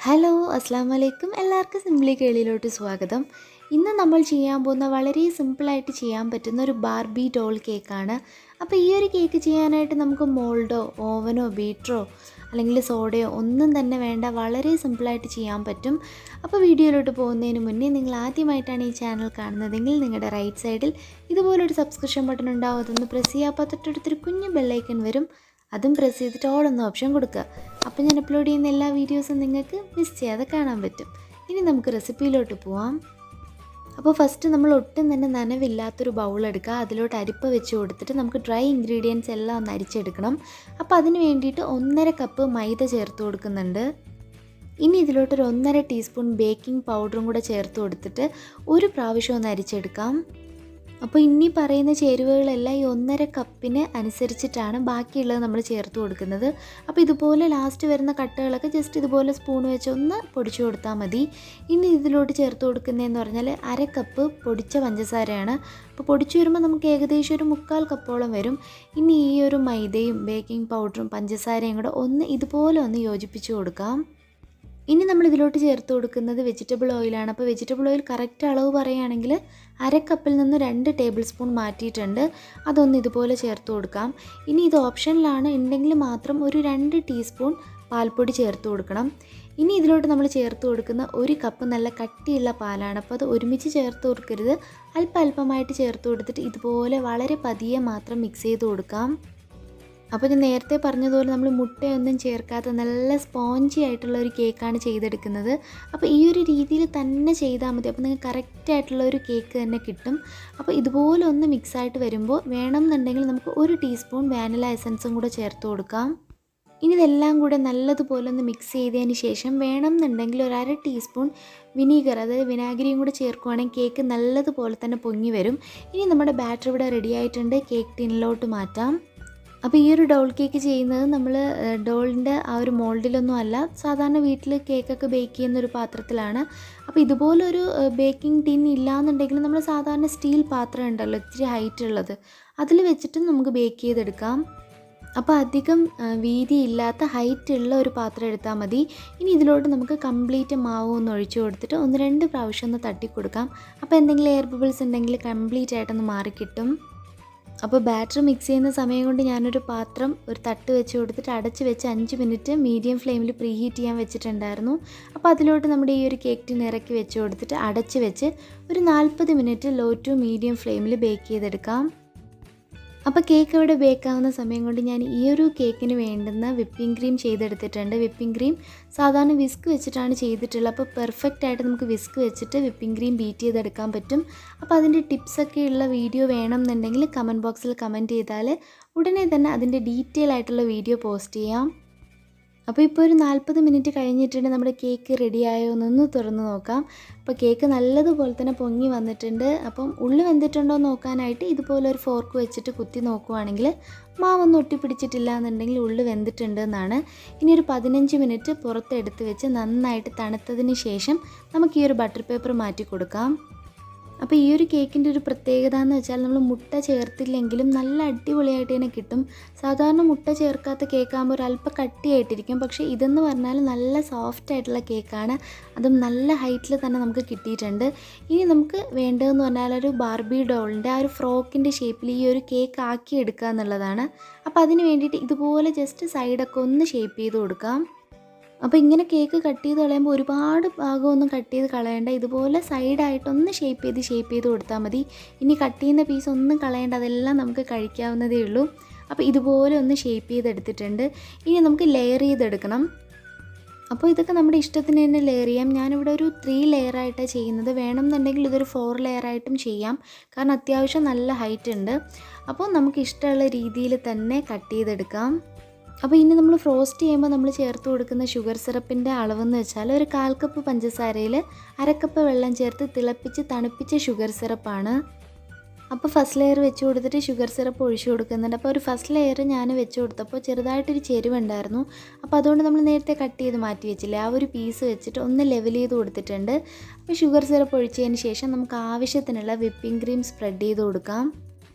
Hello അസ്സാം വലൈക്കും എല്ലാവർക്കും സിംപ്ലി കേളിയിലോട്ട് സ്വാഗതം. ഇന്ന് നമ്മൾ ചെയ്യാൻ പോകുന്ന വളരെ സിമ്പിളായിട്ട് ചെയ്യാൻ പറ്റുന്ന ഒരു ബാർബി ഡോൾ കേക്കാണ്. അപ്പോൾ ഈ ഒരു കേക്ക് ചെയ്യാനായിട്ട് നമുക്ക് മോൾഡോ ഓവനോ ബീറ്ററോ അല്ലെങ്കിൽ സോഡയോ ഒന്നും തന്നെ വേണ്ട, വളരെ സിമ്പിളായിട്ട് ചെയ്യാൻ പറ്റും. അപ്പോൾ വീഡിയോയിലോട്ട് പോകുന്നതിന് മുന്നേ നിങ്ങൾ ആദ്യമായിട്ടാണ് ഈ ചാനൽ കാണുന്നതെങ്കിൽ നിങ്ങളുടെ റൈറ്റ് സൈഡിൽ ഇതുപോലൊരു സബ്സ്ക്രിപ്ഷൻ ബട്ടൺ ഉണ്ടാവും. അതൊന്ന് പ്രസ് ചെയ്യുക. അപ്പോൾ തൊട്ടടുത്തൊരു കുഞ്ഞു ബെല്ലൈക്കൺ വരും, അതും പ്രസ് ചെയ്തിട്ട് ഓൾ എന്ന ഓപ്ഷൻ കൊടുക്കുക. അപ്പോൾ ഞാൻ അപ്ലോഡ് ചെയ്യുന്ന എല്ലാ വീഡിയോസും നിങ്ങൾക്ക് മിസ് ചെയ്യാതെ കാണാൻ പറ്റും. ഇനി നമുക്ക് റെസിപ്പിയിലോട്ട് പോവാം. അപ്പോൾ ഫസ്റ്റ് നമ്മൾ ഒട്ടും തന്നെ നനവില്ലാത്തൊരു ബൗൾ എടുക്കുക. അതിലോട്ട് അരിപ്പ വെച്ച് കൊടുത്തിട്ട് നമുക്ക് ഡ്രൈ ഇൻഗ്രീഡിയൻസ് എല്ലാം ഒന്ന് അരിച്ചെടുക്കണം. അപ്പോൾ അതിന് വേണ്ടിയിട്ട് 1.5 കപ്പ് മൈദ ചേർത്ത് കൊടുക്കുന്നുണ്ട്. ഇനി ഇതിലോട്ടൊരു 1.5 ടീസ്പൂൺ ബേക്കിംഗ് പൗഡറും കൂടെ ചേർത്ത് കൊടുത്തിട്ട് ഒരു പ്രാവശ്യം ഒന്ന് അരിച്ചെടുക്കാം. അപ്പോൾ ഇനി പറയുന്ന ചേരുവകളെല്ലാം ഈ 1.5 കപ്പിന് അനുസരിച്ചിട്ടാണ് ബാക്കിയുള്ളത് നമ്മൾ ചേർത്ത് കൊടുക്കുന്നത്. അപ്പോൾ ഇതുപോലെ ലാസ്റ്റ് വരുന്ന കട്ടകളൊക്കെ ജസ്റ്റ് ഇതുപോലെ സ്പൂൺ വെച്ച് ഒന്ന് പൊടിച്ചു കൊടുത്താൽ മതി. ഇനി ഇതിലോട്ട് ചേർത്ത് കൊടുക്കുന്നതെന്ന് പറഞ്ഞാൽ 1/2 കപ്പ് പൊടിച്ച പഞ്ചസാരയാണ്. അപ്പോൾ പൊടിച്ചു വരുമ്പോൾ നമുക്ക് ഏകദേശം ഒരു 3/4 കപ്പോളം വരും. ഇനി ഈ ഒരു മൈദയും ബേക്കിംഗ് പൗഡറും പഞ്ചസാരയും കൂടെ ഇതുപോലെ ഒന്ന് യോജിപ്പിച്ച് കൊടുക്കാം. ഇനി നമ്മൾ ഇതിലോട്ട് ചേർത്ത് കൊടുക്കുന്നത് വെജിറ്റബിൾ ഓയിലാണ്. അപ്പോൾ വെജിറ്റബിൾ ഓയിൽ കറക്റ്റ് അളവ് പറയുകയാണെങ്കിൽ 1/2 കപ്പിൽ നിന്ന് 2 ടേബിൾ സ്പൂൺ മാറ്റിയിട്ടുണ്ട്. അതൊന്ന് ഇതുപോലെ ചേർത്ത് കൊടുക്കാം. ഇനി ഇത് ഓപ്ഷനിലാണ്, ഉണ്ടെങ്കിൽ മാത്രം ഒരു 2 ടീസ്പൂൺ പാൽപ്പൊടി ചേർത്ത് കൊടുക്കണം. ഇനി ഇതിലോട്ട് നമ്മൾ ചേർത്ത് കൊടുക്കുന്ന 1 കപ്പ് നല്ല കട്ടിയുള്ള പാലാണ്. അപ്പോൾ അത് ഒരുമിച്ച് ചേർത്ത് കൊടുക്കരുത്, അല്പമായിട്ട് ചേർത്ത് കൊടുത്തിട്ട് ഇതുപോലെ വളരെ പതിയെ മാത്രം മിക്സ് ചെയ്ത് കൊടുക്കാം. അപ്പോൾ ഞാൻ നേരത്തെ പറഞ്ഞതുപോലെ നമ്മൾ മുട്ടയൊന്നും ചേർക്കാത്ത നല്ല സ്പോഞ്ചി ആയിട്ടുള്ള ഒരു കേക്കാണ് ചെയ്തെടുക്കുന്നത്. അപ്പോൾ ഈ ഒരു രീതിയിൽ തന്നെ ചെയ്താൽ മതി. അപ്പോൾ നിങ്ങൾക്ക് കറക്റ്റായിട്ടുള്ള ഒരു കേക്ക് തന്നെ കിട്ടും. അപ്പോൾ ഇതുപോലെ ഒന്ന് മിക്സായിട്ട് വരുമ്പോൾ വേണമെന്നുണ്ടെങ്കിൽ നമുക്ക് 1 ടീസ്പൂൺ വാനില എസൻസും കൂടെ ചേർത്ത് കൊടുക്കാം. ഇനി ഇതെല്ലാം കൂടെ നല്ലതുപോലെ ഒന്ന് മിക്സ് ചെയ്തതിന് ശേഷം വേണമെന്നുണ്ടെങ്കിൽ ഒരു 1/2 ടീസ്പൂൺ വിനീഗർ, അതായത് വിനാഗിരിയും കൂടെ ചേർക്കുവാണെങ്കിൽ കേക്ക് നല്ലതുപോലെ തന്നെ പൊങ്ങി വരും. ഇനി നമ്മുടെ ബാറ്റർ ഇവിടെ റെഡി ആയിട്ടുണ്ട്. കേക്ക് ടിന്നിലോട്ട് മാറ്റാം. അപ്പോൾ ഈ ഒരു ഡോൾ കേക്ക് ചെയ്യുന്നത് നമ്മൾ ഡോളിൻ്റെ ആ ഒരു മോൾഡിലൊന്നും അല്ല, സാധാരണ വീട്ടിൽ കേക്കൊക്കെ ബേക്ക് ചെയ്യുന്നൊരു പാത്രത്തിലാണ്. അപ്പോൾ ഇതുപോലൊരു ബേക്കിംഗ് ടിൻ ഇല്ലയെന്നുണ്ടെങ്കിൽ നമ്മൾ സാധാരണ സ്റ്റീൽ പാത്രം ഉണ്ടല്ലോ ഇത്തിരി ഹൈറ്റ് ഉള്ളത്, അതിൽ വെച്ചിട്ട് നമുക്ക് ബേക്ക് ചെയ്തെടുക്കാം. അപ്പോൾ അധികം വീതി ഇല്ലാത്ത ഹൈറ്റ് ഉള്ള ഒരു പാത്രം എടുത്താൽ മതി. ഇനി ഇതിലോട്ട് നമുക്ക് കംപ്ലീറ്റ് മാവ് ഒന്ന് ഒഴിച്ചു കൊടുത്തിട്ട് 1-2 പ്രാവശ്യം ഒന്ന് തട്ടി കൊടുക്കാം. അപ്പോൾ എന്തെങ്കിലും എയർ ബബിൾസ് ഉണ്ടെങ്കിൽ കംപ്ലീറ്റ് ആയിട്ടൊന്ന് മാറിക്കിട്ടും. അപ്പോൾ ബാറ്റർ മിക്സ് ചെയ്യുന്ന സമയം കൊണ്ട് ഞാനൊരു പാത്രം ഒരു തട്ട് വെച്ച് കൊടുത്തിട്ട് അടച്ച് വെച്ച് 5 മിനിറ്റ് മീഡിയം ഫ്ലെയിമിൽ പ്രീ ഹീറ്റ് ചെയ്യാൻ വെച്ചിട്ടുണ്ടായിരുന്നു. അപ്പോൾ അതിലോട്ട് നമ്മുടെ ഈ ഒരു കേക്ക് ടിൻ ഇറക്കി വെച്ച് കൊടുത്തിട്ട് അടച്ച് വെച്ച് ഒരു 40 മിനിറ്റ് ലോ ടു മീഡിയം ഫ്ലെയിമിൽ ബേക്ക് ചെയ്തെടുക്കാം. അപ്പോൾ കേക്ക് ഇവിടെ ബേക്കാവുന്ന സമയം കൊണ്ട് ഞാൻ ഈ ഒരു കേക്കിന് വേണ്ടുന്ന വിപ്പിംഗ് ക്രീം ചെയ്തെടുത്തിട്ടുണ്ട്. വിപ്പിംഗ് ക്രീം സാധാരണ വിസ്ക് വെച്ചിട്ടാണ് ചെയ്തിട്ടുള്ളത്. അപ്പോൾ പെർഫെക്റ്റ് ആയിട്ട് നമുക്ക് വിസ്ക് വെച്ചിട്ട് വിപ്പിംഗ് ക്രീം ബീറ്റ് ചെയ്തെടുക്കാൻ പറ്റും. അപ്പോൾ അതിൻ്റെ ടിപ്സൊക്കെ ഉള്ള വീഡിയോ വേണമെന്നുണ്ടെങ്കിൽ കമൻറ്റ് ബോക്സിൽ കമൻറ്റ് ചെയ്താൽ ഉടനെ തന്നെ അതിൻ്റെ ഡീറ്റെയിൽ ആയിട്ടുള്ള വീഡിയോ പോസ്റ്റ് ചെയ്യാം. അപ്പോൾ ഇപ്പോൾ ഒരു 40 മിനിറ്റ് കഴിഞ്ഞിട്ടുണ്ട്. നമ്മുടെ കേക്ക് റെഡിയായോ എന്നൊന്ന് തുറന്ന് നോക്കാം. അപ്പോൾ കേക്ക് നല്ലതുപോലെ തന്നെ പൊങ്ങി വന്നിട്ടുണ്ട്. അപ്പം ഉള്ളു വെന്തിട്ടുണ്ടോ എന്ന് നോക്കാനായിട്ട് ഇതുപോലെ ഒരു ഫോർക്ക് വെച്ചിട്ട് കുത്തി നോക്കുവാണെങ്കിൽ മാവൊന്നും ഒട്ടിപ്പിടിച്ചിട്ടില്ല എന്നുണ്ടെങ്കിൽ ഉള്ളു വെന്തിട്ടുണ്ട് എന്നാണ്. ഇനി ഒരു 15 മിനിറ്റ് പുറത്തെടുത്ത് വെച്ച് നന്നായിട്ട് തണുത്തതിന് ശേഷം നമുക്ക് ഈ ഒരു ബട്ടർ പേപ്പർ മാറ്റി കൊടുക്കാം. അപ്പോൾ ഈ ഒരു കേക്കിൻ്റെ ഒരു പ്രത്യേകത എന്ന് വെച്ചാൽ നമ്മൾ മുട്ട ചേർത്തില്ലെങ്കിലും നല്ല അടിപൊളിയായിട്ട് തന്നെ കിട്ടും. സാധാരണ മുട്ട ചേർക്കാത്ത കേക്കാകുമ്പോൾ ഒരല്പം കട്ടിയായിട്ടിരിക്കും, പക്ഷേ ഇതെന്ന് പറഞ്ഞാൽ നല്ല സോഫ്റ്റ് ആയിട്ടുള്ള കേക്കാണ്. അതും നല്ല ഹൈറ്റിൽ തന്നെ നമുക്ക് കിട്ടിയിട്ടുണ്ട്. ഇനി നമുക്ക് വേണ്ടതെന്ന് പറഞ്ഞാൽ ഒരു ബാർബി ഡോളിൻ്റെ ആ ഒരു ഫ്രോക്കിൻ്റെ ഷേപ്പിൽ ഈ ഒരു കേക്ക് ആക്കി എടുക്കുക എന്നുള്ളതാണ്. അപ്പോൾ അതിന് വേണ്ടിയിട്ട് ഇതുപോലെ ജസ്റ്റ് സൈഡൊക്കെ ഒന്ന് ഷേപ്പ് ചെയ്ത് കൊടുക്കാം. അപ്പോൾ ഇങ്ങനെ കേക്ക് കട്ട് ചെയ്ത് കളയുമ്പോൾ ഒരുപാട് ഭാഗമൊന്നും കട്ട് ചെയ്ത് കളയേണ്ട, ഇതുപോലെ സൈഡായിട്ടൊന്ന് ഷേപ്പ് ചെയ്ത് കൊടുത്താൽ മതി. ഇനി കട്ട് ചെയ്യുന്ന പീസ് ഒന്നും കളയേണ്ട, അതെല്ലാം നമുക്ക് കഴിക്കാവുന്നതേ ഉള്ളൂ. അപ്പോൾ ഇതുപോലെ ഒന്ന് ഷേപ്പ് ചെയ്തെടുത്തിട്ടുണ്ട്. ഇനി നമുക്ക് ലെയർ ചെയ്തെടുക്കണം. അപ്പോൾ ഇതൊക്കെ നമ്മുടെ ഇഷ്ടത്തിന് തന്നെ ലെയർ ചെയ്യാം. ഞാനിവിടെ ഒരു 3 ലെയറായിട്ടാണ് ചെയ്യുന്നത്. വേണമെന്നുണ്ടെങ്കിൽ ഇതൊരു 4 ലെയറായിട്ടും ചെയ്യാം, കാരണം അത്യാവശ്യം നല്ല ഹൈറ്റ് ഉണ്ട്. അപ്പോൾ നമുക്ക് ഇഷ്ടമുള്ള രീതിയിൽ തന്നെ കട്ട് ചെയ്തെടുക്കാം. അപ്പോൾ ഇനി നമ്മൾ ഫ്രോസ്റ്റ് ചെയ്യുമ്പോൾ നമ്മൾ ചേർത്ത് കൊടുക്കുന്ന ഷുഗർ സിറപ്പിൻ്റെ അളവെന്ന് വെച്ചാൽ ഒരു 1/4 കപ്പ് പഞ്ചസാരയിൽ 1/2 കപ്പ് വെള്ളം ചേർത്ത് തിളപ്പിച്ച് തണുപ്പിച്ച ഷുഗർ സിറപ്പാണ്. അപ്പോൾ ഫസ്റ്റ് ലെയർ വെച്ച് കൊടുത്തിട്ട് ഷുഗർ സിറപ്പ് ഒഴിച്ചു കൊടുക്കുന്നുണ്ട്. അപ്പോൾ ഒരു ഫസ്റ്റ് ലെയർ ഞാൻ വെച്ച് കൊടുത്തപ്പോൾ ചെറുതായിട്ടൊരു ചെരുവുണ്ടായിരുന്നു. അപ്പോൾ അതുകൊണ്ട് നമ്മൾ നേരത്തെ കട്ട് ചെയ്ത് മാറ്റി വെച്ചില്ലേ, ആ ഒരു പീസ് വെച്ചിട്ട് ഒന്ന് ലെവൽ ചെയ്ത് കൊടുത്തിട്ടുണ്ട്. അപ്പോൾ ഷുഗർ സിറപ്പ് ഒഴിച്ചതിന് ശേഷം നമുക്ക് ആവശ്യത്തിനുള്ള വിപ്പിംഗ് ക്രീം സ്പ്രെഡ് ചെയ്ത് കൊടുക്കാം.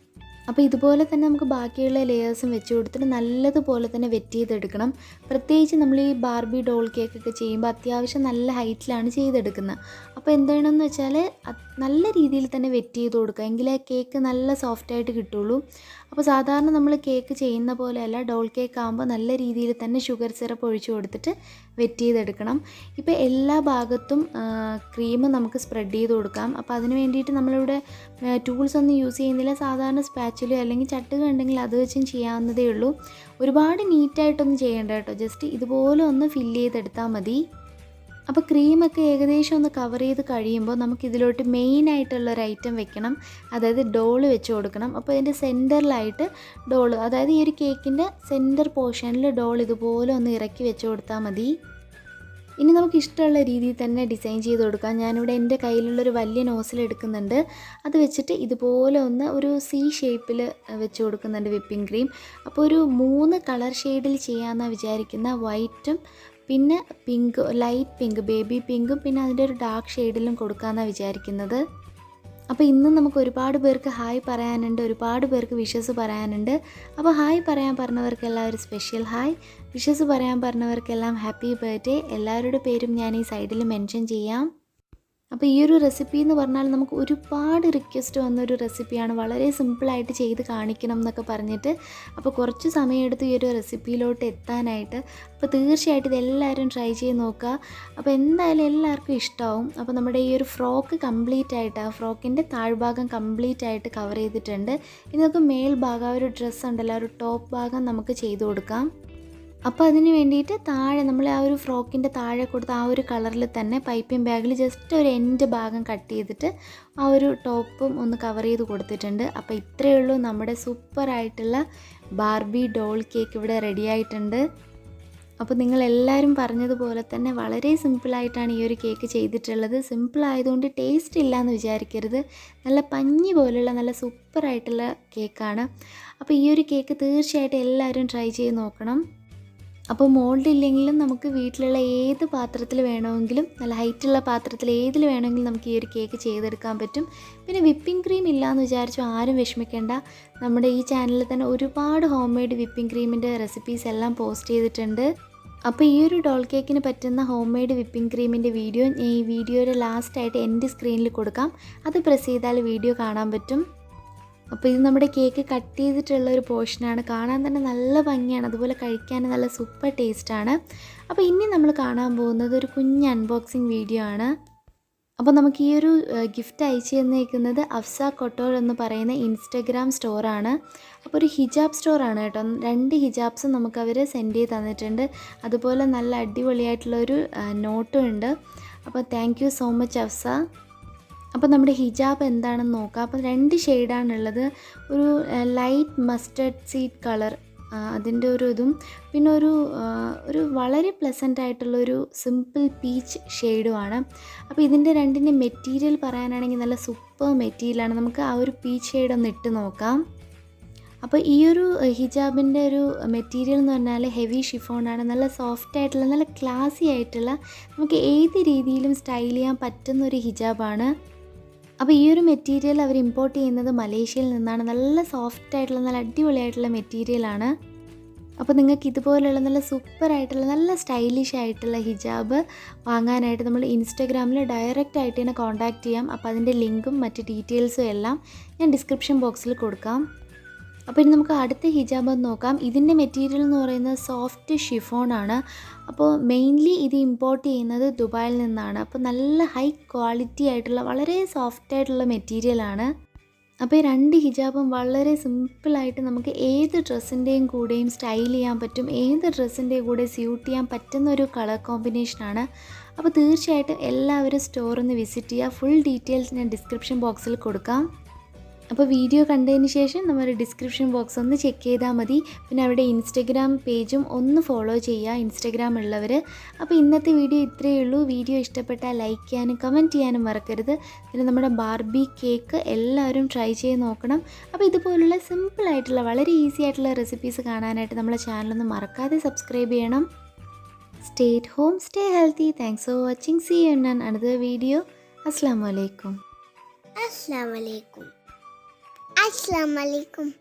അപ്പോൾ ഇതുപോലെ തന്നെ നമുക്ക് ബാക്കിയുള്ള ലെയേഴ്സും വെച്ച് കൊടുത്തിട്ട് നല്ലതുപോലെ തന്നെ വെറ്റ് ചെയ്തെടുക്കണം. പ്രത്യേകിച്ച് നമ്മൾ ഈ ബാർബി ഡോൾ കേക്കൊക്കെ ചെയ്യുമ്പോൾ അത്യാവശ്യം നല്ല ഹൈറ്റിലാണ് ചെയ്തെടുക്കുന്നത്. അപ്പോൾ എന്ത് ചെയ്യണമെന്ന് വെച്ചാൽ നല്ല രീതിയിൽ തന്നെ വെറ്റ് ചെയ്ത് കൊടുക്കുക, എങ്കിലേ കേക്ക് നല്ല സോഫ്റ്റായിട്ട് കിട്ടുള്ളൂ. അപ്പോൾ സാധാരണ നമ്മൾ കേക്ക് ചെയ്യുന്ന പോലെയല്ല, ഡോൾ കേക്ക് ആകുമ്പോൾ നല്ല രീതിയിൽ തന്നെ ഷുഗർ സിറപ്പ് ഒഴിച്ച് കൊടുത്തിട്ട് വെറ്റ് ചെയ്തെടുക്കണം. ഇപ്പോൾ എല്ലാ ഭാഗത്തും ക്രീം നമുക്ക് സ്പ്രെഡ് ചെയ്ത് കൊടുക്കാം. അപ്പോൾ അതിന് വേണ്ടിയിട്ട് നമ്മളിവിടെ ടൂൾസ് ഒന്നും യൂസ് ചെയ്യുന്നില്ല. സാധാരണ സ്പാച്ചിലോ അല്ലെങ്കിൽ ചട്ടുക ഉണ്ടെങ്കിൽ അത് വെച്ചും ചെയ്യാവുന്നതേ ഉള്ളൂ. ഒരുപാട് നീറ്റായിട്ടൊന്നും ചെയ്യേണ്ട കേട്ടോ, ജസ്റ്റ് ഇതുപോലെ ഒന്ന് ഫില്ല് ചെയ്തെടുത്താൽ മതി. അപ്പോൾ ക്രീമൊക്കെ ഏകദേശം ഒന്ന് കവർ ചെയ്ത് കഴിയുമ്പോൾ നമുക്കിതിലോട്ട് മെയിനായിട്ടുള്ളൊരു ഐറ്റം വെക്കണം, അതായത് ഡോള് വെച്ച് കൊടുക്കണം. അപ്പോൾ ഇതിൻ്റെ സെൻറ്ററിലായിട്ട് ഡോള്, അതായത് ഈ ഒരു കേക്കിൻ്റെ സെൻറ്റർ പോർഷനിൽ ഡോൾ ഇതുപോലെ ഒന്ന് ഇറക്കി വെച്ച് കൊടുത്താൽ മതി. ഇനി നമുക്ക് ഇഷ്ടമുള്ള രീതിയിൽ തന്നെ ഡിസൈൻ ചെയ്ത് കൊടുക്കാം. ഞാനിവിടെ എൻ്റെ കയ്യിലുള്ളൊരു വലിയ നോസിൽ എടുക്കുന്നുണ്ട്, അത് വെച്ചിട്ട് ഇതുപോലെ ഒന്ന് ഒരു സി ഷേപ്പിൽ വെച്ച് കൊടുക്കുന്നുണ്ട് വിപ്പിംഗ് ക്രീം. അപ്പോൾ ഒരു 3 കളർ ഷെയ്ഡിൽ ചെയ്യാമെന്നാണ് വിചാരിക്കുന്ന, വൈറ്റും പിന്നെ പിങ്ക്, ലൈറ്റ് പിങ്ക്, ബേബി പിങ്കും പിന്നെ അതിൻ്റെ ഒരു ഡാർക്ക് ഷെയ്ഡിലും കൊടുക്കാമെന്നാണ് വിചാരിക്കുന്നത്. അപ്പോൾ ഇന്ന് നമുക്ക് ഒരുപാട് പേർക്ക് ഹായ് പറയാനുണ്ട്, ഒരുപാട് പേർക്ക് വിഷസ് പറയാനുണ്ട്. അപ്പോൾ ഹായ് പറയാൻ പറഞ്ഞവർക്കെല്ലാം ഒരു സ്പെഷ്യൽ ഹായ്, വിഷസ് പറയാൻ പറഞ്ഞവർക്കെല്ലാം ഹാപ്പി ബർത്ത്ഡേ. എല്ലാവരുടെ പേരും ഞാൻ ഈ സൈഡിൽ മെൻഷൻ ചെയ്യാം. അപ്പോൾ ഈ ഒരു റെസിപ്പി എന്ന് പറഞ്ഞാൽ നമുക്ക് ഒരുപാട് റിക്വസ്റ്റ് വന്നൊരു റെസിപ്പിയാണ്, വളരെ സിമ്പിളായിട്ട് ചെയ്ത് കാണിക്കണം എന്നൊക്കെ പറഞ്ഞിട്ട്. അപ്പോൾ കുറച്ച് സമയമെടുത്ത് ഈ ഒരു റെസിപ്പിയിലോട്ട് എത്താനായിട്ട്. അപ്പോൾ തീർച്ചയായിട്ടും ഇതെല്ലാവരും ട്രൈ ചെയ്ത് നോക്കുക. അപ്പോൾ എന്തായാലും എല്ലാവർക്കും ഇഷ്ടമാവും. അപ്പോൾ നമ്മുടെ ഈ ഒരു ഫ്രോക്ക് കംപ്ലീറ്റ് ആയിട്ട്, ആ ഫ്രോക്കിൻ്റെ താഴ്ഭാഗം കംപ്ലീറ്റ് ആയിട്ട് കവർ ചെയ്തിട്ടുണ്ട്. ഇനി നമുക്ക് മേൽഭാഗം, ആ ഒരു ഡ്രസ്സ് ഉണ്ടല്ലോ, ആ ഒരു ടോപ്പ് ഭാഗം നമുക്ക് ചെയ്ത് കൊടുക്കാം. അപ്പോൾ അതിന് വേണ്ടിയിട്ട് താഴെ നമ്മൾ ആ ഒരു ഫ്രോക്കിൻ്റെ താഴെ കൊടുത്ത ആ ഒരു കളറിൽ തന്നെ പൈപ്പിംഗ് ബാഗിൽ ജസ്റ്റ് ഒരു എൻഡ് ഭാഗം കട്ട് ചെയ്തിട്ട് ആ ഒരു ടോപ്പും ഒന്ന് കവർ ചെയ്ത് കൊടുത്തിട്ടുണ്ട്. അപ്പോൾ ഇത്രയേ ഉള്ളൂ, നമ്മുടെ സൂപ്പറായിട്ടുള്ള ബാർബി ഡോൾ കേക്ക് ഇവിടെ റെഡി ആയിട്ടുണ്ട്. അപ്പോൾ നിങ്ങളെല്ലാവരും പറഞ്ഞതുപോലെ തന്നെ വളരെ സിമ്പിളായിട്ടാണ് ഈ ഒരു കേക്ക് ചെയ്തിട്ടുള്ളത്. സിമ്പിളായതുകൊണ്ട് ടേസ്റ്റ് ഇല്ല എന്ന് വിചാരിക്കരുത്, നല്ല പഞ്ഞി പോലുള്ള നല്ല സൂപ്പറായിട്ടുള്ള കേക്കാണ്. അപ്പോൾ ഈ ഒരു കേക്ക് തീർച്ചയായിട്ടും എല്ലാവരും ട്രൈ ചെയ്ത് നോക്കണം. അപ്പോൾ മോൾഡ് ഇല്ലെങ്കിലും നമുക്ക് വീട്ടിലുള്ള ഏത് പാത്രത്തിൽ വേണമെങ്കിലും, നല്ല ഹൈറ്റുള്ള പാത്രത്തിൽ ഏതിൽ വേണമെങ്കിലും നമുക്ക് ഈ ഒരു കേക്ക് ചെയ്തെടുക്കാൻ പറ്റും. പിന്നെ വിപ്പിംഗ് ക്രീം ഇല്ലയെന്ന് വിചാരിച്ചു ആരും വിഷമിക്കേണ്ട, നമ്മുടെ ഈ ചാനലിൽ തന്നെ ഒരുപാട് ഹോം മെയ്ഡ് വിപ്പിംഗ് ക്രീമിൻ്റെ റെസിപ്പീസ് എല്ലാം പോസ്റ്റ് ചെയ്തിട്ടുണ്ട്. അപ്പോൾ ഈ ഒരു ഡോൾ കേക്കിന് പറ്റുന്ന ഹോം മെയ്ഡ് വിപ്പിംഗ് ക്രീമിൻ്റെ വീഡിയോ ഈ വീഡിയോയുടെ ലാസ്റ്റായിട്ട് എൻ്റെ സ്ക്രീനിൽ കൊടുക്കാം, അത് പ്രസ് ചെയ്താൽ വീഡിയോ കാണാൻ പറ്റും. അപ്പോൾ ഇത് നമ്മുടെ കേക്ക് കട്ട് ചെയ്തിട്ടുള്ള ഒരു പോർഷനാണ്, കാണാൻ തന്നെ നല്ല ഭംഗിയാണ്, അതുപോലെ കഴിക്കാൻ നല്ല സൂപ്പർ ടേസ്റ്റാണ്. അപ്പോൾ ഇനി നമ്മൾ കാണാൻ പോകുന്നത് ഒരു കുഞ്ഞ് അൺബോക്സിങ് വീഡിയോ ആണ്. അപ്പോൾ നമുക്ക് ഈ ഒരു ഗിഫ്റ്റ് അയച്ചു തന്നേക്കുന്നത് AFZA-COUTURE എന്ന് പറയുന്ന ഇൻസ്റ്റഗ്രാം സ്റ്റോറാണ്. അപ്പോൾ ഒരു ഹിജാബ് സ്റ്റോറാണ് കേട്ടോ. 2 ഹിജാബ്സും നമുക്ക് അവർ സെൻഡ് ചെയ്ത് തന്നിട്ടുണ്ട്. അതുപോലെ നല്ല അടിപൊളിയായിട്ടുള്ളൊരു നോട്ടും ഉണ്ട്. അപ്പോൾ thank you so much AFZA. അപ്പോൾ നമ്മുടെ ഹിജാബ് എന്താണെന്ന് നോക്കാം. അപ്പോൾ 2 ഷെയ്ഡാണുള്ളത്, ഒരു ലൈറ്റ് മസ്റ്റർഡ് സീഡ് കളർ, അതിൻ്റെ ഒരു ഇതും പിന്നെ ഒരു വളരെ പ്ലസൻ്റ് ആയിട്ടുള്ളൊരു സിമ്പിൾ പീച്ച് ഷെയ്ഡുമാണ്. അപ്പോൾ ഇതിൻ്റെ 2ൻ്റെ മെറ്റീരിയൽ പറയാനാണെങ്കിൽ നല്ല സൂപ്പർ മെറ്റീരിയലാണ്. നമുക്ക് ആ ഒരു പീച്ച് ഷെയ്ഡ് ഒന്ന് ഇട്ട് നോക്കാം. അപ്പോൾ ഈ ഒരു ഹിജാബിൻ്റെ ഒരു മെറ്റീരിയൽ എന്ന് പറഞ്ഞാൽ ഹെവി ഷിഫോണാണ്, നല്ല സോഫ്റ്റ് ആയിട്ടുള്ള നല്ല ക്ലാസി ആയിട്ടുള്ള നമുക്ക് ഏത് രീതിയിലും സ്റ്റൈൽ ചെയ്യാൻ പറ്റുന്ന ഒരു ഹിജാബാണ്. അപ്പോൾ ഈ ഒരു മെറ്റീരിയൽ അവർ ഇമ്പോർട്ട് ചെയ്യുന്നത് മലേഷ്യയിൽ നിന്നാണ്. നല്ല സോഫ്റ്റ് ആയിട്ടുള്ള നല്ല അടിപൊളിയായിട്ടുള്ള മെറ്റീരിയലാണ്. അപ്പോൾ നിങ്ങൾക്ക് ഇതുപോലെയുള്ള നല്ല സൂപ്പറായിട്ടുള്ള നല്ല സ്റ്റൈലിഷ് ആയിട്ടുള്ള ഹിജാബ് വാങ്ങാനായിട്ട് നമ്മൾ ഇൻസ്റ്റഗ്രാമിൽ ഡയറക്റ്റ് ആയിട്ട് തന്നെ കോൺടാക്റ്റ് ചെയ്യാം. അപ്പോൾ അതിൻ്റെ ലിങ്കും മറ്റ് ഡീറ്റെയിൽസും എല്ലാം ഞാൻ ഡിസ്ക്രിപ്ഷൻ ബോക്സിൽ കൊടുക്കാം. അപ്പോൾ ഇനി നമുക്ക് അടുത്ത ഹിജാബ് ഒന്ന് നോക്കാം. ഇതിൻ്റെ മെറ്റീരിയൽ എന്ന് പറയുന്നത് സോഫ്റ്റ് ഷിഫോണാണ്. അപ്പോൾ മെയിൻലി ഇത് ഇമ്പോർട്ട് ചെയ്യുന്നത് ദുബായിൽ നിന്നാണ്. അപ്പോൾ നല്ല ഹൈ ക്വാളിറ്റി ആയിട്ടുള്ള വളരെ സോഫ്റ്റ് ആയിട്ടുള്ള മെറ്റീരിയലാണ്. അപ്പോൾ ഈ 2 ഹിജാബും വളരെ സിമ്പിളായിട്ട് നമുക്ക് ഏത് ഡ്രസ്സിൻ്റെയും കൂടെയും സ്റ്റൈൽ ചെയ്യാൻ പറ്റും, ഏത് ഡ്രസ്സിൻ്റെയും കൂടെ സ്യൂട്ട് ചെയ്യാൻ പറ്റുന്ന ഒരു കളർ കോമ്പിനേഷനാണ്. അപ്പോൾ തീർച്ചയായിട്ടും എല്ലാവരും സ്റ്റോറൊന്ന് വിസിറ്റ് ചെയ്യുക. ഫുൾ ഡീറ്റെയിൽസ് ഞാൻ ഡിസ്ക്രിപ്ഷൻ ബോക്സിൽ കൊടുക്കാം. അപ്പോൾ വീഡിയോ കണ്ടതിന് ശേഷം നമ്മുടെ ഡിസ്ക്രിപ്ഷൻ ബോക്സ് ഒന്ന് ചെക്ക് ചെയ്താൽ മതി. പിന്നെ അവിടെ ഇൻസ്റ്റഗ്രാം പേജും ഒന്ന് ഫോളോ ചെയ്യുക, ഇൻസ്റ്റഗ്രാം ഉള്ളവർ. അപ്പോൾ ഇന്നത്തെ വീഡിയോ ഇത്രയേ ഉള്ളൂ. വീഡിയോ ഇഷ്ടപ്പെട്ടാൽ ലൈക്ക് ചെയ്യാനും കമൻറ്റ് ചെയ്യാനും മറക്കരുത്. പിന്നെ നമ്മുടെ ബാർബി കേക്ക് എല്ലാവരും ട്രൈ ചെയ്ത് നോക്കണം. അപ്പോൾ ഇതുപോലുള്ള സിമ്പിളായിട്ടുള്ള വളരെ ഈസി ആയിട്ടുള്ള റെസിപ്പീസ് കാണാനായിട്ട് നമ്മളെ ചാനലൊന്ന് മറക്കാതെ സബ്സ്ക്രൈബ് ചെയ്യണം. Stay at home, stay healthy. Thanks for watching. See you in another video. അസ്സലാമു അലൈക്കും. Assalamu alaikum. Assalamu alaikum.